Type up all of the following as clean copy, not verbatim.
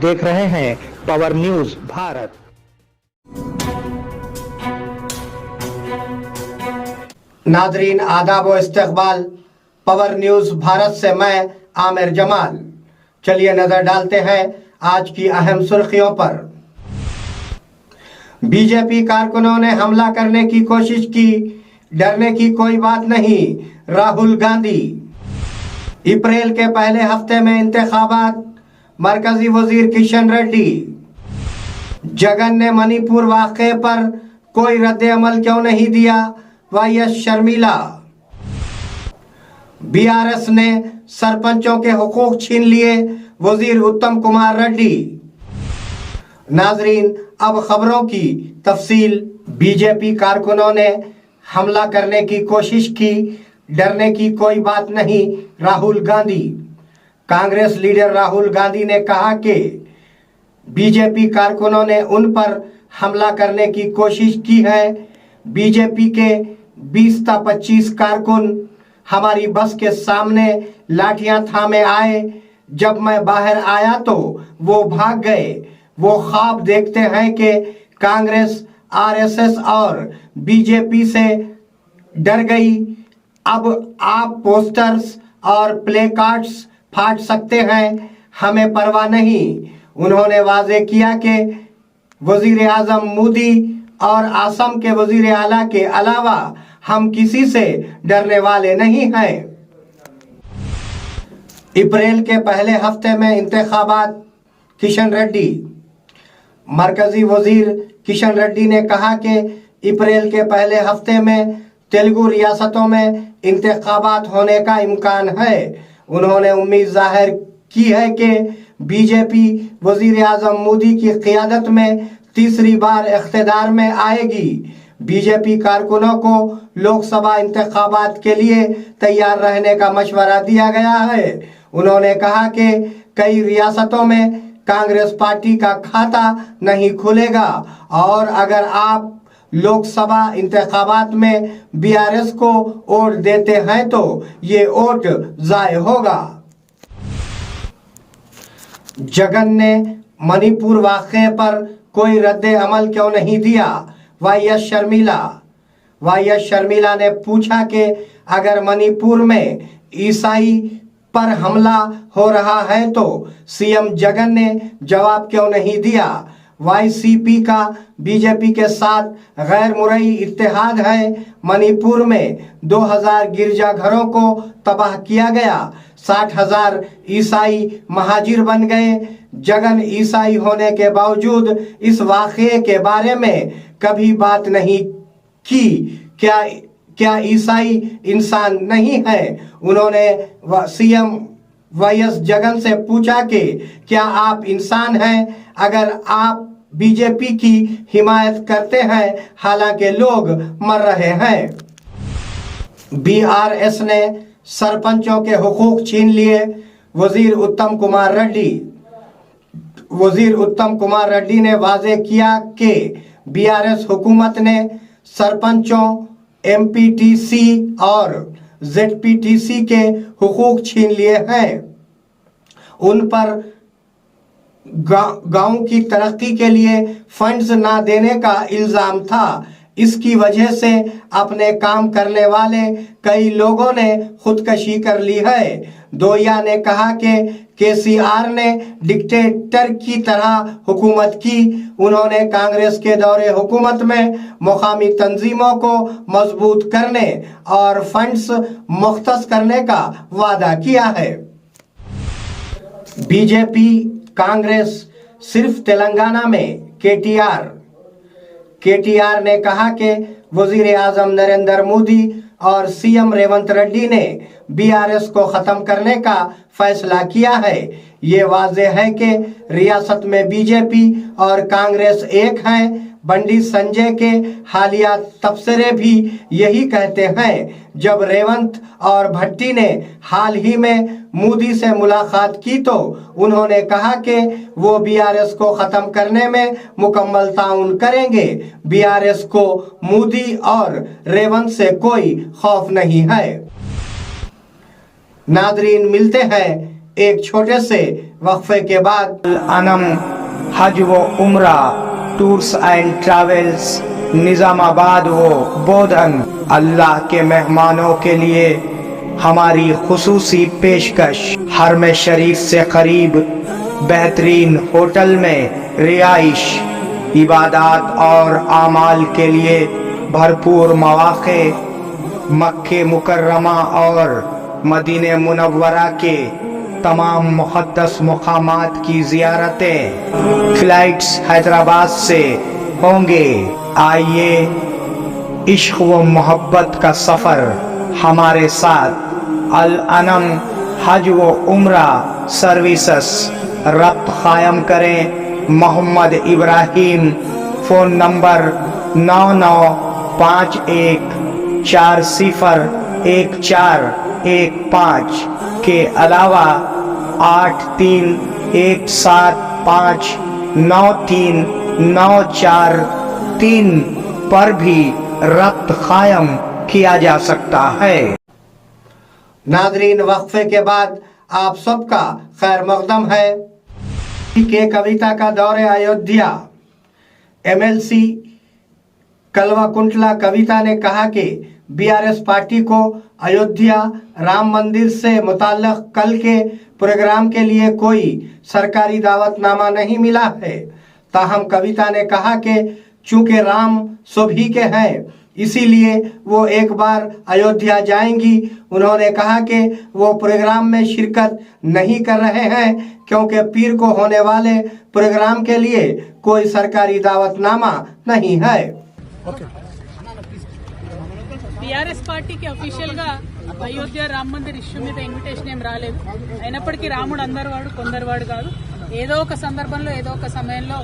देख रहे हैं पावर न्यूज भारत। नादरीन आदाब व इस्तकबाल, पावर न्यूज भारत से मैं आमिर जमाल। चलिए नजर डालते हैं आज की अहम सुर्खियों पर। बीजेपी कारकुनों ने हमला करने की कोशिश की, डरने की कोई बात नहीं, राहुल गांधी। अप्रैल के पहले हफ्ते में इंतखाबात, मरकजी वजीर किशन रेड्डी। जगन ने मणिपुर वाक़े पर कोई रद्द अमल क्यों नहीं दिया, वाईएस शर्मिला। बीआरएस ने सरपंचों के हुकूक छीन लिए, वजीर उत्तम कुमार रेड्डी। नाजरीन, अब खबरों की तफसील। बीजेपी कारकुनों ने हमला करने की कोशिश की, डरने की कोई बात नहीं, राहुल गांधी। कांग्रेस लीडर राहुल गांधी ने कहा कि बीजेपी कारकुनों ने उन पर हमला करने की कोशिश की है। बीजेपी के 20 ता 25 कारकुन हमारी बस के सामने लाठियां थामे आए। जब मैं बाहर आया तो वो भाग गए। वो ख्वाब देखते हैं कि कांग्रेस, आरएसएस और बीजेपी से डर गई। अब आप पोस्टर्स और प्ले कार्ड्स फाड़ सकते हैं, हमें परवाह नहीं। उन्होंने वाज़ेह किया कि वजीर आजम मोदी और असम के वजीर आला के अलावा हम किसी से डरने वाले नहीं हैं। अप्रैल के पहले हफ्ते में इंतखाबात, किशन रेड्डी। मरकजी वजीर किशन रेड्डी ने कहा कि अप्रैल के पहले हफ्ते में तेलुगु रियासतों में इंतखाबात होने का इम्कान है। उन्होंने उम्मीद जाहिर की है कि बीजेपी वजीर आजम मोदी की क़ियादत में तीसरी बार इख्तिदार में आएगी। बीजेपी कारकुनों को लोकसभा इंतखाबात के लिए तैयार रहने का मशवरा दिया गया है। उन्होंने कहा कि कई रियासतों में कांग्रेस पार्टी का खाता नहीं खुलेगा और अगर आप लोकसभा इंतखाबात में बीआरएस को वोट देते हैं तो ये वोट जाय होगा। जगन ने मणिपुर वाक़े पर कोई रद्द अमल क्यों नहीं दिया, वाईएस शर्मिला। वाईएस शर्मिला ने पूछा कि अगर मणिपुर में ईसाई पर हमला हो रहा है तो सीएम जगन ने जवाब क्यों नहीं दिया। वाईसीपी का बीजेपी के साथ गैर मुरई इत्तेहाद है। मणिपुर में 2000 गिरजाघरों को तबाह किया गया, 60,000 ईसाई महाजिर बन गए। जगन ईसाई होने के बावजूद इस वाक़े के बारे में कभी बात नहीं की। क्या ईसाई इंसान नहीं है? उन्होंने सीएम वाईएस जगन से पूछा कि क्या आप इंसान हैं अगर आप बीजेपी की हिमायत करते हैं, हालांकि लोग मर रहे हैं। बीआरएस ने सरपंचों के हुकूक छीन लिए, वजीर उत्तम कुमार रेड्डी। वजीर उत्तम कुमार रेड्डी ने वाज़ेह किया कि बीआरएस हुकूमत ने सरपंचों, एमपीटीसी और जेडपीटीसी के हुकूक छीन लिए हैं। उन पर गांव की तरक्की के लिए फंड्स ना देने का इल्जाम था। इसकी वजह से अपने काम करने वाले कई लोगों ने खुदकशी कर ली है। दोया ने कहा कि केसीआर ने डिक्टेटर की तरह हुकूमत की। उन्होंने कांग्रेस के दौरे हुकूमत में मुकामी तंजीमों को मजबूत करने और फंड्स मुख्तस करने का वादा किया है। बीजेपी कांग्रेस सिर्फ तेलंगाना में केटीआर ने कहा कि वजीर आजम नरेंद्र मोदी और सीएम रेवंत रेड्डी ने बीआरएस को खत्म करने का फैसला किया है। ये वाज़ेह है कि रियासत में बीजेपी और कांग्रेस एक हैं। बंडी संजय के हालिया तबसरे भी यही कहते हैं। जब रेवंत और भट्टी ने हाल ही में मोदी से मुलाकात की तो उन्होंने कहा कि वो बीआरएस को खत्म करने में मुकम्मल ताउन करेंगे। बीआरएस को मोदी और रेवंत से कोई खौफ नहीं है। नादरीन, मिलते हैं एक छोटे से वक्फे के बाद अनम हज व उम्रा टूर्स एंड ट्रैवल्स निजामाबाद व बोधन अल्लाह के मेहमानों के लिए हमारी खुसूसी पेशकश हरम शरीफ से करीब बेहतरीन होटल में रिहाइश इबादत और आमाल के लिए भरपूर मौक़े मक्के मुकर्रमा और मदीने मुनव्वरा के तमाम मुक़द्दस मुक़ामात की ज़ियारतें फ़्लाइट्स हैदराबाद से होंगे। आइए इश्क़ व मोहब्बत का सफ़र हमारे साथ अल अनम हज व उम्रा सर्विसेस रब्त कायम करें। मोहम्मद इब्राहिम, फ़ोन नंबर 9951401415 के अलावा 8317593943 पर भी रब्त कायम किया जा सकता है। नादरीन, वक्फे के बाद आप सबका खैर मकदम है के कविता का दौरे अयोध्या। एमएलसी कलवा कुंटला कविता ने कहा कि बीआरएस पार्टी को अयोध्या राम मंदिर से मुताल्लिक़ कल के प्रोग्राम के लिए कोई सरकारी दावतनामा नहीं मिला है। ताहम कविता ने कहा कि चूंकि राम सभी के हैं इसीलिए वो एक बार अयोध्या जाएंगी। उन्होंने कहा कि वो प्रोग्राम में शिरकत नहीं कर रहे हैं क्योंकि पीर को होने वाले प्रोग्राम के लिए कोई सरकारी दावतनामा नहीं है। టీఆర్ఎస్ పార్టీకి అఫీషియల్గా అయోధ్య రామ మందిర్ ఇష్యూ మీద ఇన్విటేషన్ ఏం రాలేదు. అయినప్పటికీ రాముడు అందరివాడు కొందరివాడు కాదు. ఏదో ఒక సందర్భంలో ఏదో ఒక సమయంలో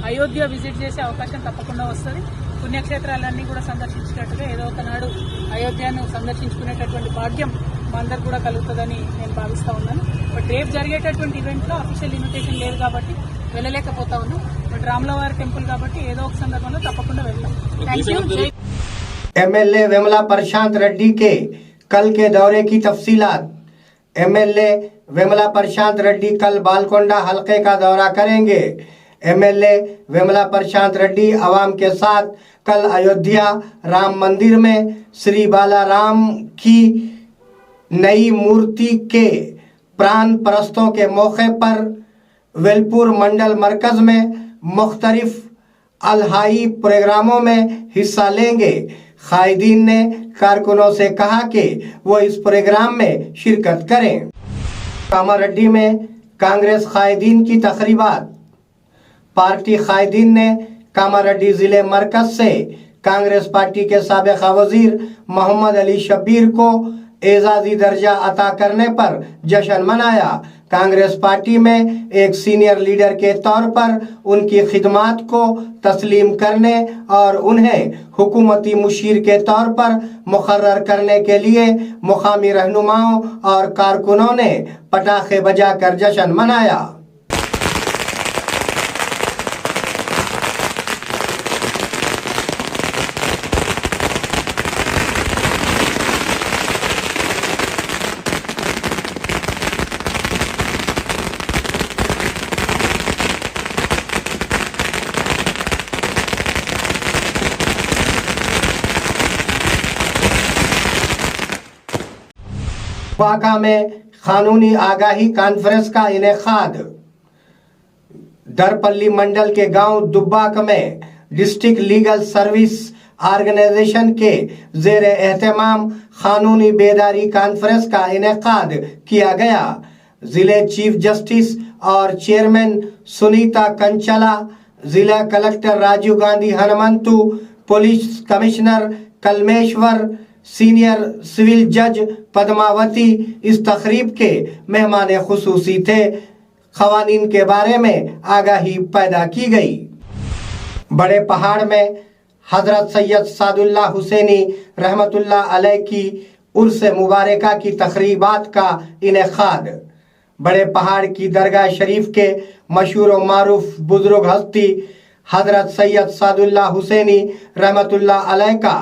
అయోధ్య విజిట్ చేసే అవకాశం తప్పకుండా వస్తుంది. పుణ్యక్షేత్రాలన్నీ కూడా సందర్శించినట్టుగా ఏదో ఒకనాడు అయోధ్యను సందర్శించుకునేటటువంటి భాగ్యం మా అందరికి కూడా కలుగుతుందని నేను భావిస్తూ ఉన్నాను. బట్ రేపు జరిగేటటువంటి ఈవెంట్లో అఫీషియల్ ఇన్విటేషన్ లేదు కాబట్టి వెళ్ళలేకపోతా ఉన్నాం. బట్ రాములవారి టెంపుల్ కాబట్టి ఏదో ఒక సందర్భంలో తప్పకుండా వెళ్తాం. Thank you. एमएलए विमला प्रशांत रेड्डी के कल के दौरे की तफसीलात। एमएलए विमला प्रशांत रेड्डी कल बालकोंडा हलके का दौरा करेंगे। एमएलए विमला प्रशांत रेड्डी आवाम के साथ कल अयोध्या राम मंदिर में श्री बालाराम की नई मूर्ति के प्राण परस्तों के मौके पर वेलपुर मंडल मरकज में मुख्तलिफ अलहाई प्रोग्रामों में हिस्सा लेंगे। कायदीन ने कारकुनों से कहा कि वो इस प्रोग्राम में शिरकत करें। कामारेड्डी में कांग्रेस कायदीन की तकरीबात। पार्टी कायदीन ने कामारेड्डी जिले मरकज से कांग्रेस पार्टी के साबिक़ा वजीर मोहम्मद अली शब्बीर को एजाजी दर्जा अता करने पर जश्न मनाया। कांग्रेस पार्टी में एक सीनियर लीडर के तौर पर उनकी खिदमात को तस्लीम करने और उन्हें हुकूमती मुशीर के तौर पर मुकर्रर करने के लिए मुकामी रहनुमाओं और कारकुनों ने पटाखे बजाकर जश्न मनाया। वाका में कानूनी आगाही कॉन्फ्रेंस का इनेकाद। दरपल्ली मंडल के गांव दुब्बाक में डिस्ट्रिक्ट लीगल सर्विस ऑर्गेनाइजेशन के जेर एहतमाम कानूनी बेदारी कॉन्फ्रेंस का इनेकाद किया गया। जिले चीफ जस्टिस और चेयरमैन सुनीता कंचला, जिला collector Rajiv Gandhi Hanumantu, police commissioner Kalmeshwar, senior civil जज पद्मावती इस तकरीब के मेहमान खुसूसी थे। खवानीन के बारे में आगाही पैदा की गई। बड़े पहाड़ में हजरत सैयद सादुल्लाह हुसैनी रहमतुल्लाह अलैह की उर्स मुबारका की तकरीबात का इनेकाद। बड़े पहाड़ की दरगाह शरीफ के मशहूर व मारूफ बुजुर्ग हस्ती हजरत सैयद सादुल्लाह हुसैनी रहमतुल्लाह अलैह का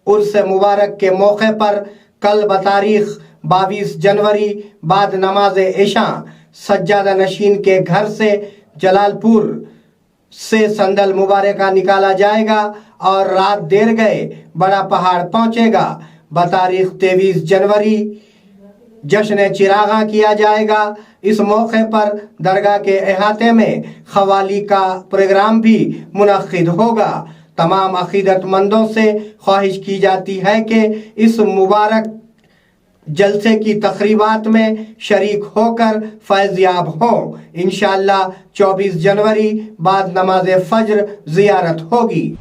उर्स मुबारक के मौके पर कल बतारीख 22 जनवरी बाद नमाज इशा सज्जादा नशीन के घर से जलालपुर से संदल मुबारका निकाला जाएगा और रात देर गए बड़ा पहाड़ पहुंचेगा। बतारीख 23 जनवरी जश्न चिरागा किया जाएगा। इस मौके पर दरगाह के अहाते में खवाली का प्रोग्राम भी मुनक्किद होगा। तमाम अकीदतमंदों से ख्वाहिश की जाती है कि इस मुबारक जलसे की तकरीबात में शरीक होकर फैज़याब हों। इंशाअल्लाह 24 जनवरी बाद नमाज फज्र ज़ियारत होगी।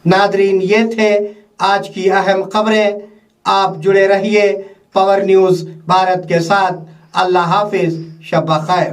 नादरीन, ये थे आज की अहम खबरें। आप जुड़े रहिए पावर न्यूज़ भारत के साथ। अल्लाह हाफिज, शब खैर।